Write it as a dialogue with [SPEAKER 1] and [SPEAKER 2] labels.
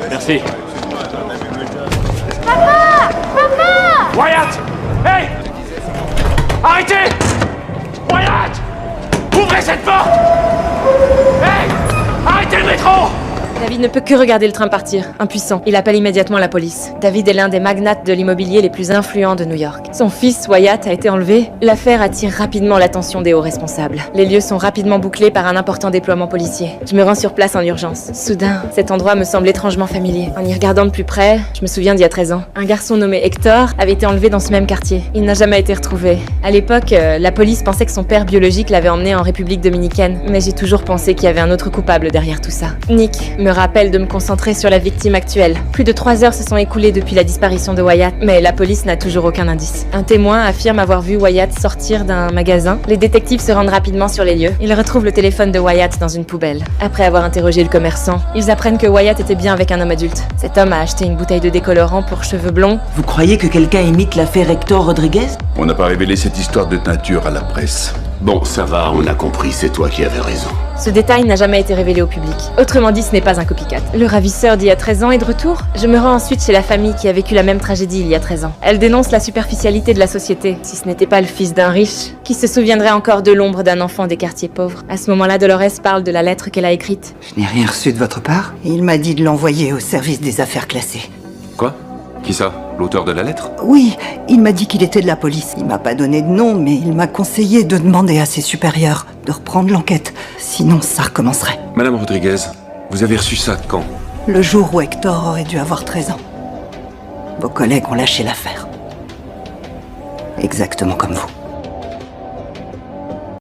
[SPEAKER 1] Merci.
[SPEAKER 2] Papa! Papa!
[SPEAKER 1] Wyatt! Hey! Arrêtez! Wyatt! Ouvrez cette porte! Hey! Arrêtez le métro!
[SPEAKER 3] David ne peut que regarder le train partir, impuissant. Il appelle immédiatement la police. David est l'un des magnates de l'immobilier les plus influents de New York. Son fils, Wyatt, a été enlevé. L'affaire attire rapidement l'attention des hauts responsables. Les lieux sont rapidement bouclés par un important déploiement policier. Je me rends sur place en urgence. Soudain, cet endroit me semble étrangement familier. En y regardant de plus près, je me souviens d'il y a 13 ans. Un garçon nommé Hector avait été enlevé dans ce même quartier. Il n'a jamais été retrouvé. À l'époque, la police pensait que son père biologique l'avait emmené en République dominicaine. Mais j'ai toujours pensé qu'il y avait un autre coupable derrière tout ça. Nick me rappelle de me concentrer sur la victime actuelle. Plus de 3 heures se sont écoulées depuis la disparition de Wyatt, mais la police n'a toujours aucun indice. Un témoin affirme avoir vu Wyatt sortir d'un magasin. Les détectives se rendent rapidement sur les lieux. Ils retrouvent le téléphone de Wyatt dans une poubelle. Après avoir interrogé le commerçant, ils apprennent que Wyatt était bien avec un homme adulte. Cet homme a acheté une bouteille de décolorant pour cheveux blonds.
[SPEAKER 4] Vous croyez que quelqu'un imite l'affaire Hector Rodriguez?
[SPEAKER 5] On n'a pas révélé cette histoire de teinture à la presse.
[SPEAKER 6] Bon, ça va, on a compris, c'est toi qui avais raison.
[SPEAKER 3] Ce détail n'a jamais été révélé au public. Autrement dit, ce n'est pas un copycat. Le ravisseur d'il y a 13 ans est de retour. Je me rends ensuite chez la famille qui a vécu la même tragédie il y a 13 ans. Elle dénonce la superficialité de la société. Si ce n'était pas le fils d'un riche, qui se souviendrait encore de l'ombre d'un enfant des quartiers pauvres? À ce moment-là, Dolores parle de la lettre qu'elle a écrite.
[SPEAKER 4] Je n'ai rien reçu de votre part. Il m'a dit de l'envoyer au service des affaires classées.
[SPEAKER 5] Quoi? Qui ça? L'auteur de la lettre?
[SPEAKER 4] Oui, il m'a dit qu'il était de la police. Il m'a pas donné de nom, mais il m'a conseillé de demander à ses supérieurs de reprendre l'enquête. Sinon, ça recommencerait.
[SPEAKER 5] Madame Rodriguez, vous avez reçu ça quand?
[SPEAKER 4] Le jour où Hector aurait dû avoir 13 ans. Vos collègues ont lâché l'affaire. Exactement comme vous.